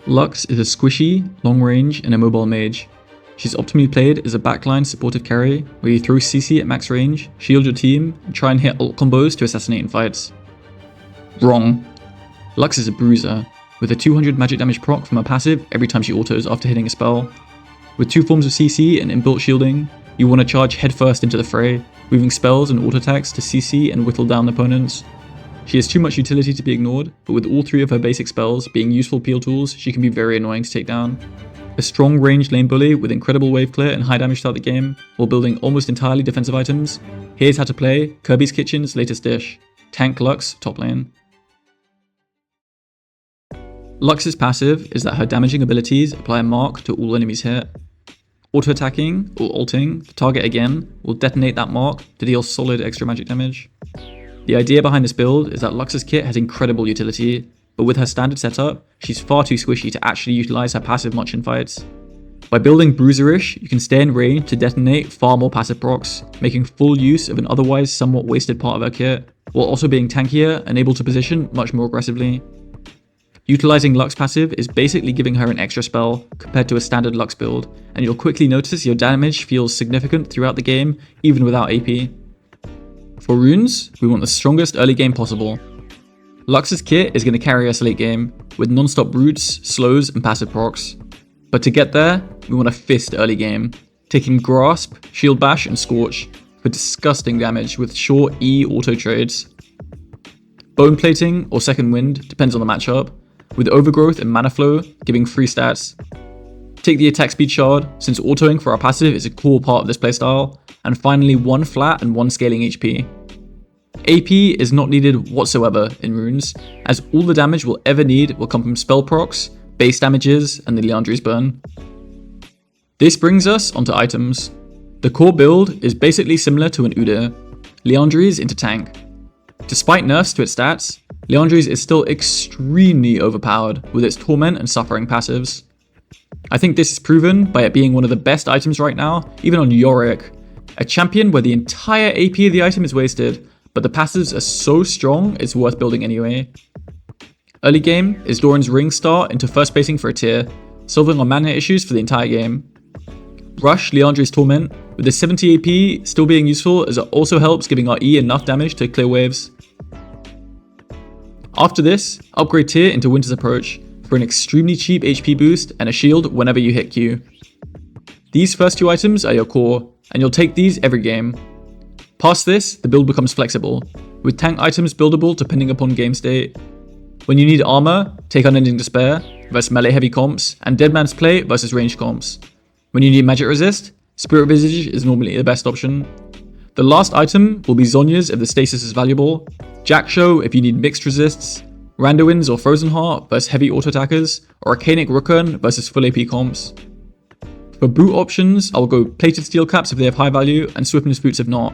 Lux is a squishy, long range, and immobile mage. She's optimally played as a backline supportive carry, where you throw CC at max range, shield your team, and try and hit ult combos to assassinate in fights. Wrong. Lux is a bruiser, with a 200 magic damage proc from her passive every time she autos after hitting a spell. With 2 forms of CC and inbuilt shielding, you want to charge headfirst into the fray, weaving spells and auto attacks to CC and whittle down opponents. She has too much utility to be ignored, but with all 3 of her basic spells being useful peel tools, she can be very annoying to take down. A strong ranged lane bully with incredible wave clear and high damage throughout the game, while building almost entirely defensive items, here's how to play Kirby's Kitchen's latest dish, Tank Lux top lane. Lux's passive is that her damaging abilities apply a mark to all enemies hit. Auto-attacking, or ulting, the target again, will detonate that mark to deal solid extra magic damage. The idea behind this build is that Lux's kit has incredible utility, but with her standard setup, she's far too squishy to actually utilize her passive much in fights. By building Bruiserish, you can stay in range to detonate far more passive procs, making full use of an otherwise somewhat wasted part of her kit, while also being tankier and able to position much more aggressively. Utilizing Lux passive is basically giving her an extra spell compared to a standard Lux build, and you'll quickly notice your damage feels significant throughout the game, even without AP. For runes, we want the strongest early game possible. Lux's kit is going to carry us late game, with non-stop roots, slows, and passive procs. But to get there, we want a fist early game, taking Grasp, Shield Bash, and Scorch for disgusting damage with short E auto trades. Bone Plating or Second Wind depends on the matchup, with Overgrowth and Mana Flow giving free stats. Take the attack speed shard, since autoing for our passive is a core part of this playstyle, and finally 1 flat and 1 scaling HP. AP is not needed whatsoever in runes, as all the damage we'll ever need will come from spell procs, base damages, and the Liandry's burn. This brings us onto items. The core build is basically similar to an Udyr, Liandry's into tank. Despite nerfs to its stats, Liandry's is still extremely overpowered with its Torment and Suffering passives. I think this is proven by it being one of the best items right now, even on Yorick, a champion where the entire AP of the item is wasted, but the passives are so strong it's worth building anyway. Early game is Doran's Ring start into first placing for a tier, solving our mana issues for the entire game. Rush Liandry's Torment, with the 70 AP still being useful as it also helps giving our E enough damage to clear waves. After this, upgrade tier into Winter's Approach for an extremely cheap HP boost and a shield whenever you hit Q. These first 2 items are your core, and you'll take these every game. Past this, the build becomes flexible, with tank items buildable depending upon game state. When you need armor, take Unending Despair versus melee heavy comps, and Dead Man's Play versus ranged comps. When you need magic resist, Spirit Visage is normally the best option. The last item will be Zhonya's if the stasis is valuable, Jack Show if you need mixed resists, Randuin's or Frozen Heart versus heavy auto attackers, or Arcanic Rookern versus full AP comps. For boot options, I'll go Plated Steel Caps if they have high value, and Swiftness Boots if not.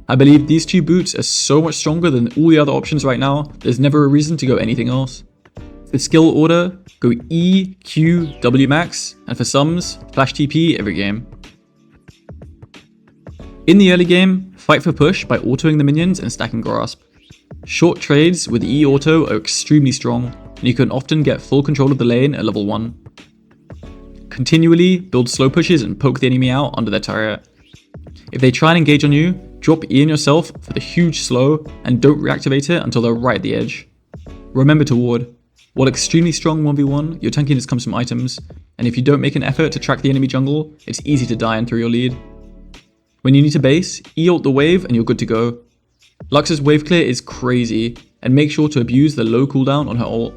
I believe these 2 boots are so much stronger than all the other options right now, there's never a reason to go anything else. For skill order, go E, Q, W max, and for sums, flash TP every game. In the early game, fight for push by autoing the minions and stacking Grasp. Short trades with E auto are extremely strong, and you can often get full control of the lane at level 1. Continually build slow pushes and poke the enemy out under their turret. If they try and engage on you, drop E in yourself for the huge slow and don't reactivate it until they're right at the edge. Remember to ward. While extremely strong 1v1, your tankiness comes from items, and if you don't make an effort to track the enemy jungle, it's easy to die and throw your lead. When you need to base, E-ult the wave and you're good to go. Lux's wave clear is crazy, and make sure to abuse the low cooldown on her ult.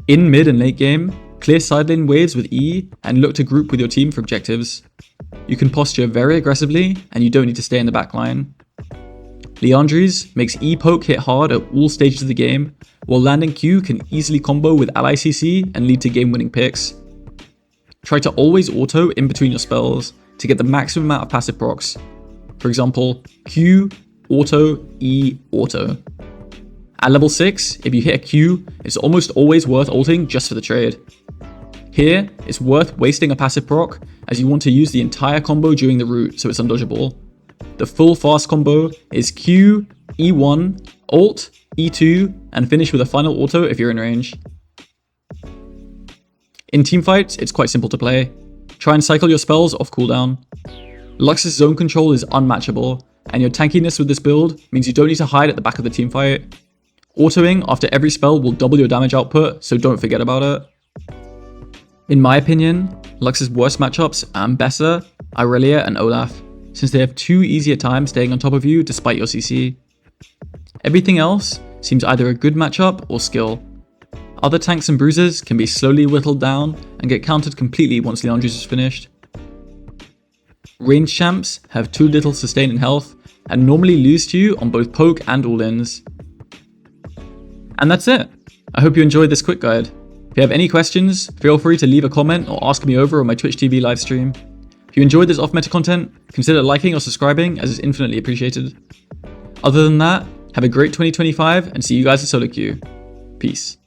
In mid and late game, clear side lane waves with E and look to group with your team for objectives. You can posture very aggressively, and you don't need to stay in the back line. Liandry's makes E poke hit hard at all stages of the game, while landing Q can easily combo with ally CC and lead to game winning picks. Try to always auto in between your spells to get the maximum amount of passive procs. For example, Q, auto, E, auto. At level 6, if you hit a Q, it's almost always worth ulting just for the trade. Here, it's worth wasting a passive proc, as you want to use the entire combo during the route so it's undodgeable. The full fast combo is Q, E1, ult, E2, and finish with a final auto if you're in range. In teamfights, it's quite simple to play. Try and cycle your spells off cooldown. Lux's zone control is unmatchable, and your tankiness with this build means you don't need to hide at the back of the teamfight. Autoing after every spell will double your damage output, so don't forget about it. In my opinion, Lux's worst matchups are Ambessa, Irelia, and Olaf, since they have too easy a time staying on top of you despite your CC. Everything else seems either a good matchup or skill. Other tanks and bruisers can be slowly whittled down and get countered completely once Leandri's is finished. Ranged champs have too little sustain and health and normally lose to you on both poke and all-ins. And that's it. I hope you enjoyed this quick guide. If you have any questions, feel free to leave a comment or ask me over on my Twitch TV livestream. If you enjoyed this off-meta content, consider liking or subscribing as it's infinitely appreciated. Other than that, have a great 2025 and see you guys in solo queue. Peace.